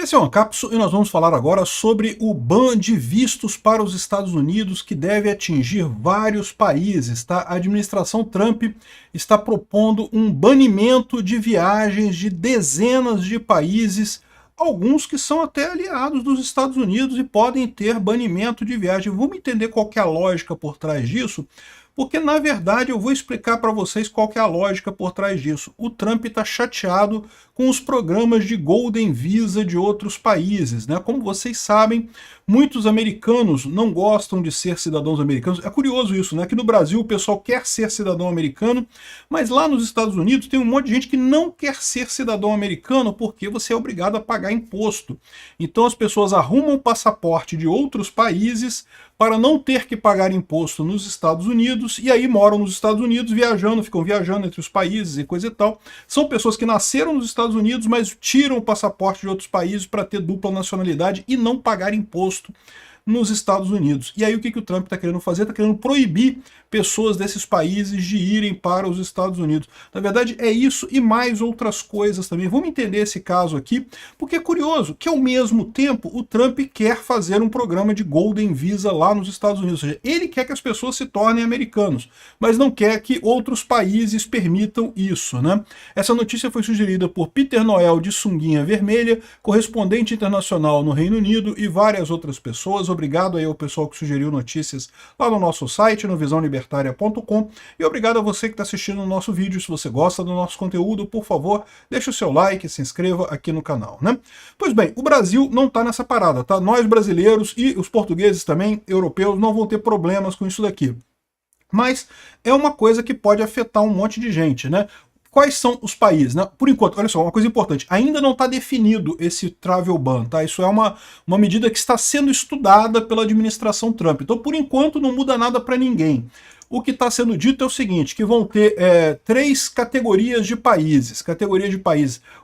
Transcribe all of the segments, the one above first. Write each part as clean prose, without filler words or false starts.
Esse é o Ancapso e nós vamos falar agora sobre o ban de vistos para os Estados Unidos que deve atingir vários países. Tá? A administração Trump está propondo um banimento de viagens de dezenas de países, alguns que são até aliados dos Estados Unidos e podem ter banimento de viagem. Vamos entender qual que é a lógica por trás disso? Porque, na verdade, eu vou explicar para vocês qual que é a lógica por trás disso. O Trump está chateado com os programas de Golden Visa de outros países, né? Como vocês sabem, muitos americanos não gostam de ser cidadãos americanos. É curioso isso, né? Aqui no Brasil o pessoal quer ser cidadão americano, mas lá nos Estados Unidos tem um monte de gente que não quer ser cidadão americano porque você é obrigado a pagar imposto. Então as pessoas arrumam passaporte de outros países para não ter que pagar imposto nos Estados Unidos, e aí moram nos Estados Unidos viajando, ficam viajando entre os países e coisa e tal. São pessoas que nasceram nos Estados Unidos, mas tiram o passaporte de outros países para ter dupla nacionalidade e não pagar imposto nos Estados Unidos. E aí o que o Trump está querendo fazer? Está querendo proibir pessoas desses países de irem para os Estados Unidos. Na verdade é isso e mais outras coisas também. Vamos entender esse caso aqui, porque é curioso que ao mesmo tempo o Trump quer fazer um programa de Golden Visa lá nos Estados Unidos. Ou seja, ele quer que as pessoas se tornem americanos, mas não quer que outros países permitam isso, né? Essa notícia foi sugerida por Peter Noel de Sunguinha Vermelha, correspondente internacional no Reino Unido, e várias outras pessoas. Obrigado aí ao pessoal que sugeriu notícias lá no nosso site, no visãolibertaria.com, e obrigado a você que está assistindo o nosso vídeo. Se você gosta do nosso conteúdo, por favor, deixe o seu like, se inscreva aqui no canal, né? Pois bem, o Brasil não está nessa parada, tá? Nós brasileiros e os portugueses também, europeus, não vão ter problemas com isso daqui. Mas é uma coisa que pode afetar um monte de gente, né? Quais são os países, né? Por enquanto, olha só, uma coisa importante, ainda não está definido esse travel ban, tá? Isso é uma medida que está sendo estudada pela administração Trump. Então, por enquanto, não muda nada para ninguém. O que está sendo dito é o seguinte, que vão ter três categorias de países.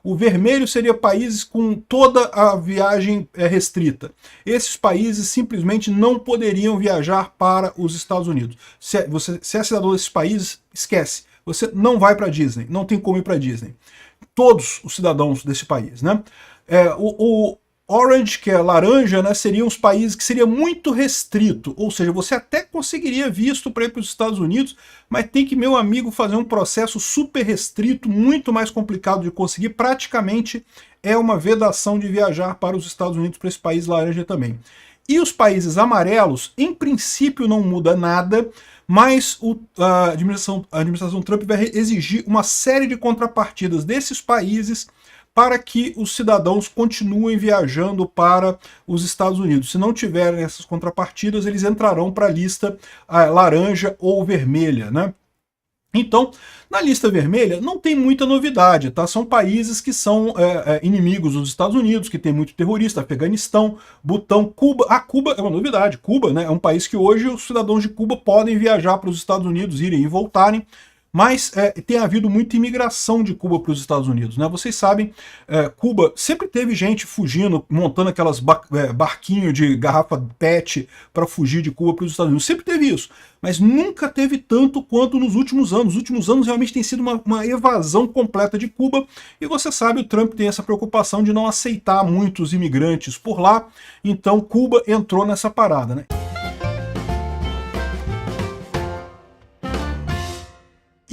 O vermelho seria países com toda a viagem restrita. Esses países simplesmente não poderiam viajar para os Estados Unidos. Se é cidadão desses países, esquece. Você não vai para Disney, não tem como ir para Disney. Todos os cidadãos desse país, né? O Orange, que é laranja, né, seriam os países que seria muito restrito, ou seja, você até conseguiria visto para ir para os Estados Unidos, mas tem que, meu amigo, fazer um processo super restrito, muito mais complicado de conseguir, praticamente é uma vedação de viajar para os Estados Unidos, para esse país laranja também. E os países amarelos, em princípio não muda nada, mas a administração Trump vai exigir uma série de contrapartidas desses países para que os cidadãos continuem viajando para os Estados Unidos. Se não tiverem essas contrapartidas, eles entrarão para a lista laranja ou vermelha, né? Então, na lista vermelha não tem muita novidade, tá? São países que são inimigos dos Estados Unidos, que tem muito terrorista, Afeganistão, Butão, Cuba. Cuba é uma novidade. Cuba, né, é um país que hoje os cidadãos de Cuba podem viajar para os Estados Unidos, irem e voltarem, mas tem havido muita imigração de Cuba para os Estados Unidos, né? Vocês sabem, Cuba sempre teve gente fugindo, montando aquelas barquinhos de garrafa PET para fugir de Cuba para os Estados Unidos. Sempre teve isso, mas nunca teve tanto quanto nos últimos anos. Os últimos anos realmente tem sido uma evasão completa de Cuba, e você sabe, o Trump tem essa preocupação de não aceitar muitos imigrantes por lá, então Cuba entrou nessa parada, né?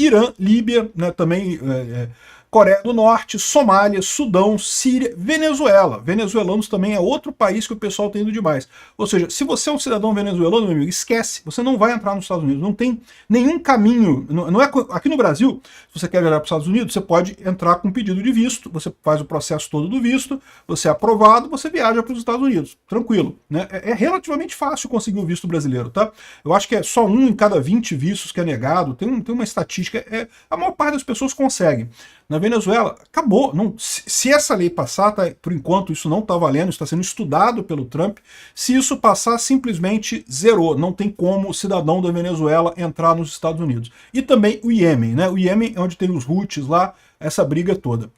Irã, Líbia, né, também Coreia do Norte, Somália, Sudão, Síria, Venezuela. Venezuelanos também é outro país que o pessoal tem ido demais. Ou seja, se você é um cidadão venezuelano, meu amigo, esquece, você não vai entrar nos Estados Unidos. Não tem nenhum caminho. Não é, aqui no Brasil, se você quer viajar para os Estados Unidos, você pode entrar com pedido de visto, você faz o processo todo do visto, você é aprovado, você viaja para os Estados Unidos. Tranquilo, né? É relativamente fácil conseguir o visto brasileiro, tá? Eu acho que é só 1 em cada 20 vistos que é negado. Tem uma estatística, a maior parte das pessoas conseguem. Na Venezuela, acabou. Se essa lei passar, tá, por enquanto isso não está valendo, está sendo estudado pelo Trump. Se isso passar, simplesmente zerou. Não tem como o cidadão da Venezuela entrar nos Estados Unidos. E também o Iêmen, né? O Iêmen é onde tem os Houthis lá, essa briga toda.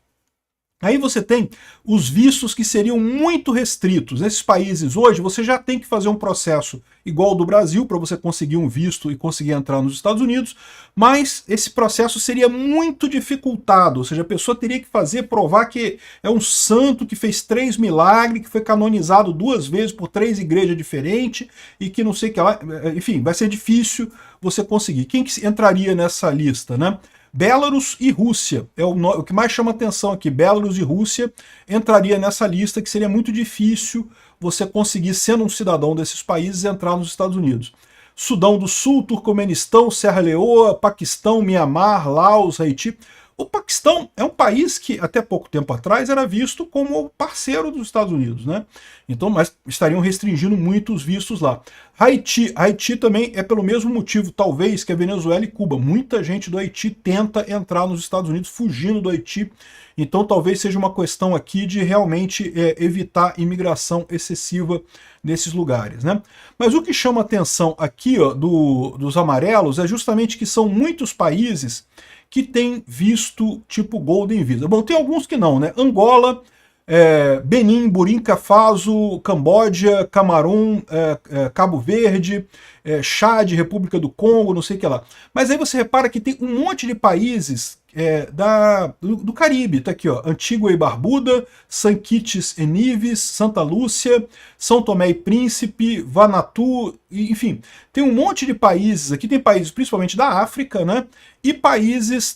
Aí você tem os vistos que seriam muito restritos. Nesses países hoje, você já tem que fazer um processo igual ao do Brasil para você conseguir um visto e conseguir entrar nos Estados Unidos, mas esse processo seria muito dificultado, ou seja, a pessoa teria que provar que é um santo que fez 3 milagres, que foi canonizado 2 vezes por 3 igrejas diferentes e que não sei o que lá, enfim, vai ser difícil você conseguir. Quem que entraria nessa lista, né? Belarus e Rússia, é o que mais chama atenção aqui. Belarus e Rússia entraria nessa lista, que seria muito difícil você conseguir, sendo um cidadão desses países, entrar nos Estados Unidos. Sudão do Sul, Turcomenistão, Serra Leoa, Paquistão, Mianmar, Laos, Haiti. O Paquistão é um país que até pouco tempo atrás era visto como parceiro dos Estados Unidos, né? Então, mas estariam restringindo muito os vistos lá. Haiti também é pelo mesmo motivo, talvez, que a Venezuela e Cuba. Muita gente do Haiti tenta entrar nos Estados Unidos fugindo do Haiti. Então talvez seja uma questão aqui de realmente evitar imigração excessiva nesses lugares, né? Mas o que chama atenção aqui, ó, dos amarelos é justamente que são muitos países que tem visto tipo Golden Visa. Bom, tem alguns que não, né? Angola, Benin, Burkina Faso, Camboja, Camarão, Cabo Verde, Chad, República do Congo, não sei o que lá. Mas aí você repara que tem um monte de países do Caribe, tá aqui, ó, Antígua e Barbuda, San Kitts e Nevis, Santa Lúcia, São Tomé e Príncipe, Vanuatu, enfim, tem um monte de países aqui, tem países principalmente da África, né, e países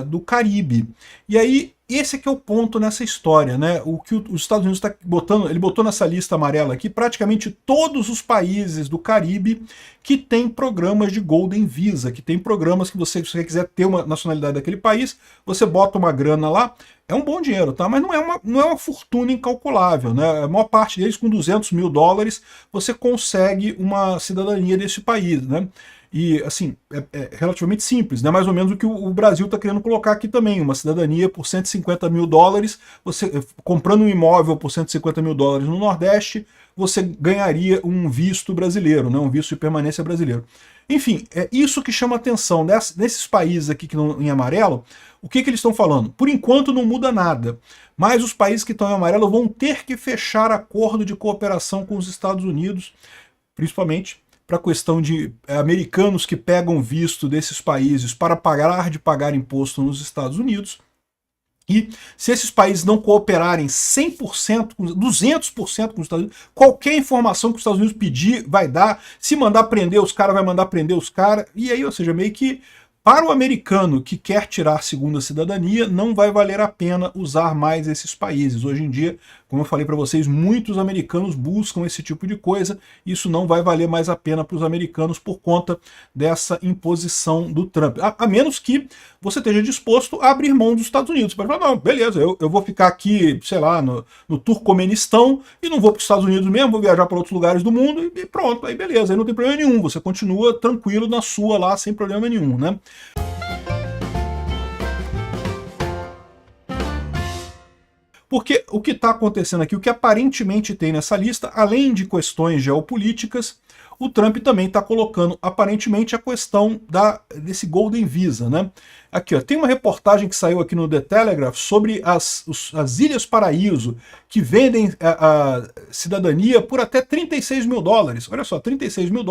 do Caribe. E aí, esse aqui é o ponto nessa história, né? O que os Estados Unidos está botando, ele botou nessa lista amarela aqui praticamente todos os países do Caribe que tem programas de Golden Visa, que tem programas que se você quiser ter uma nacionalidade daquele país, você bota uma grana lá, é um bom dinheiro, tá? Mas não é uma fortuna incalculável, né? A maior parte deles, com $200 mil, você consegue uma cidadania desse país, né? E, assim, é relativamente simples, né? Mais ou menos o que o Brasil está querendo colocar aqui também, uma cidadania por $150 mil, você comprando um imóvel por $150 mil no Nordeste, você ganharia um visto brasileiro, né? Um visto de permanência brasileiro. Enfim, é isso que chama atenção. Nesses países aqui que estão em amarelo, o que eles estão falando? Por enquanto não muda nada, mas os países que estão em amarelo vão ter que fechar acordo de cooperação com os Estados Unidos, principalmente para a questão de americanos que pegam visto desses países para parar de pagar imposto nos Estados Unidos. E se esses países não cooperarem 100%, 200% com os Estados Unidos, qualquer informação que os Estados Unidos pedir vai dar. Se mandar prender os caras, vai mandar prender os caras. E aí, ou seja, meio que para o americano que quer tirar segunda cidadania, não vai valer a pena usar mais esses países. Hoje em dia, como eu falei para vocês, muitos americanos buscam esse tipo de coisa. Isso não vai valer mais a pena para os americanos por conta dessa imposição do Trump. A menos que você esteja disposto a abrir mão dos Estados Unidos. Você pode falar, não, beleza, eu vou ficar aqui, sei lá, no Turcomenistão e não vou para os Estados Unidos mesmo, vou viajar para outros lugares do mundo e pronto, aí beleza, aí não tem problema nenhum. Você continua tranquilo na sua lá, sem problema nenhum, né? Porque o que está acontecendo aqui, o que aparentemente tem nessa lista, além de questões geopolíticas, o Trump também está colocando, aparentemente, a questão desse Golden Visa, né? Aqui, ó, tem uma reportagem que saiu aqui no The Telegraph sobre as Ilhas Paraíso, que vendem a cidadania por até $36 mil. Olha só, $36 mil.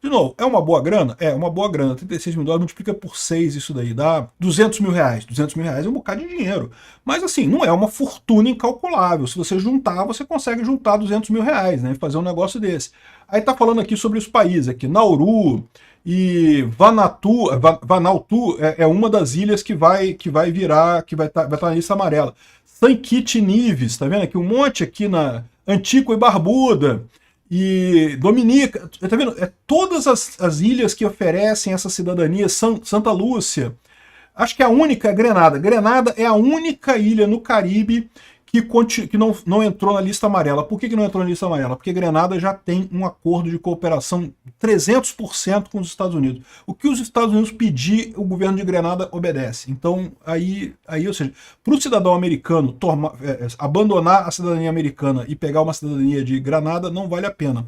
De novo, é uma boa grana? É uma boa grana. $36 mil multiplica por 6 isso daí, dá $200 mil. $200 mil é um bocado de dinheiro. Mas assim, não é uma fortuna incalculável. Se você juntar, você consegue juntar $200 mil, né? Fazer um negócio desse. Aí tá falando aqui sobre os países, aqui, Nauru e Vanuatu é uma das ilhas que vai estar na lista amarela. San Kitts e Nevis, tá vendo aqui? Um monte aqui na Antígua e Barbuda. E Dominica, tá vendo? Todas as ilhas que oferecem essa cidadania, Santa Lúcia. Acho que a única é Grenada. Grenada é a única ilha no Caribe que não entrou na lista amarela. Por que não entrou na lista amarela? Porque Grenada já tem um acordo de cooperação 300% com os Estados Unidos. O que os Estados Unidos pedir, o governo de Grenada obedece. Então, ou seja, para o cidadão americano abandonar a cidadania americana e pegar uma cidadania de Grenada, não vale a pena.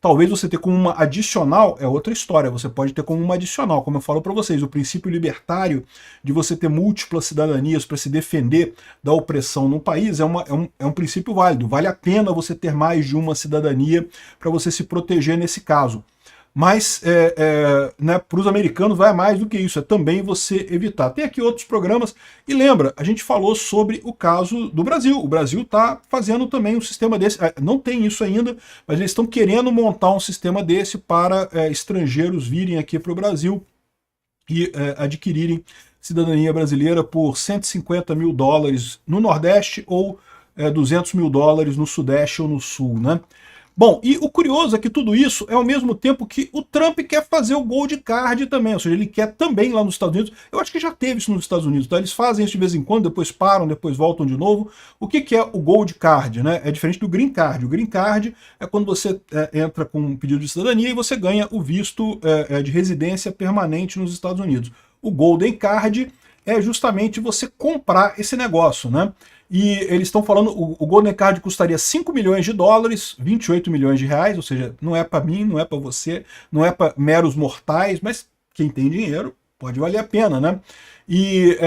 Talvez você ter como uma adicional é outra história, você pode ter como uma adicional, como eu falo para vocês, o princípio libertário de você ter múltiplas cidadanias para se defender da opressão num país é um princípio válido, vale a pena você ter mais de uma cidadania para você se proteger nesse caso. Mas né, para os americanos vai mais do que isso, é também você evitar. Tem aqui outros programas, e lembra, a gente falou sobre o caso do Brasil. O Brasil está fazendo também um sistema desse, não tem isso ainda, mas eles estão querendo montar um sistema desse para estrangeiros virem aqui para o Brasil e adquirirem cidadania brasileira por 150 mil dólares no Nordeste ou 200 mil dólares no Sudeste ou no Sul, né? Bom, e o curioso é que tudo isso é ao mesmo tempo que o Trump quer fazer o Gold Card também, ou seja, ele quer também lá nos Estados Unidos, eu acho que já teve isso nos Estados Unidos, tá? Eles fazem isso de vez em quando, depois param, depois voltam de novo. O que é o Gold Card, né? É diferente do Green Card. O Green Card é quando você entra com um pedido de cidadania e você ganha o visto de residência permanente nos Estados Unidos. O Golden Card é justamente você comprar esse negócio, né? E eles estão falando, o Golden Card custaria 5 milhões de dólares, 28 milhões de reais, ou seja, não é para mim, não é para você, não é para meros mortais, mas quem tem dinheiro pode valer a pena, né? E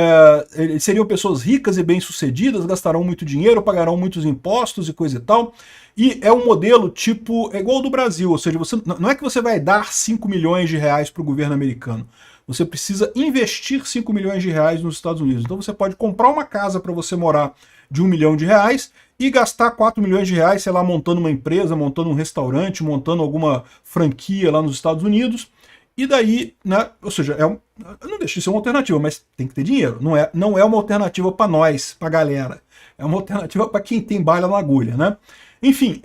seriam pessoas ricas e bem-sucedidas, gastarão muito dinheiro, pagarão muitos impostos e coisa e tal. E é um modelo tipo, é igual ao do Brasil, ou seja, você, não é que você vai dar 5 milhões de reais para o governo americano. Você precisa investir 5 milhões de reais nos Estados Unidos. Então você pode comprar uma casa para você morar de 1 milhão de reais e gastar 4 milhões de reais, sei lá, montando uma empresa, montando um restaurante, montando alguma franquia lá nos Estados Unidos. E daí, né, ou seja, não deixa de ser uma alternativa, mas tem que ter dinheiro. Não é uma alternativa para nós, para a galera. É uma alternativa para quem tem bala na agulha, né? Enfim,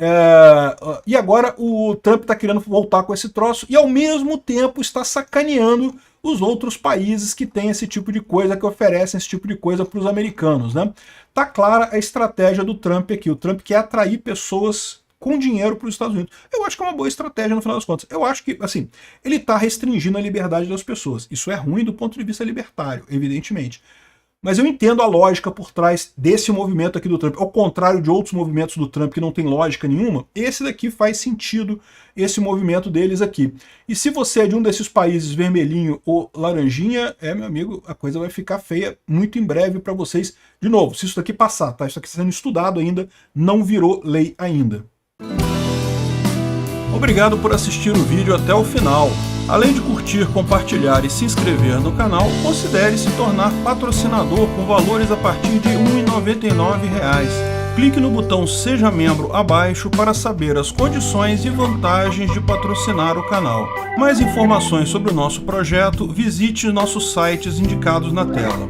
e agora o Trump está querendo voltar com esse troço e ao mesmo tempo está sacaneando os outros países que têm esse tipo de coisa, que oferecem esse tipo de coisa para os americanos, né? Tá clara a estratégia do Trump aqui. O Trump quer atrair pessoas com dinheiro para os Estados Unidos. Eu acho que é uma boa estratégia no final das contas. Eu acho que, assim, ele está restringindo a liberdade das pessoas. Isso é ruim do ponto de vista libertário, evidentemente. Mas eu entendo a lógica por trás desse movimento aqui do Trump. Ao contrário de outros movimentos do Trump que não tem lógica nenhuma, esse daqui faz sentido, esse movimento deles aqui. E se você é de um desses países vermelhinho ou laranjinha, meu amigo, a coisa vai ficar feia muito em breve para vocês. De novo, se isso daqui passar, tá? Isso aqui está sendo estudado ainda, não virou lei ainda. Obrigado por assistir o vídeo até o final. Além de curtir, compartilhar e se inscrever no canal, considere se tornar patrocinador com valores a partir de R$ 1,99. Clique no botão Seja Membro abaixo para saber as condições e vantagens de patrocinar o canal. Mais informações sobre o nosso projeto, visite nossos sites indicados na tela.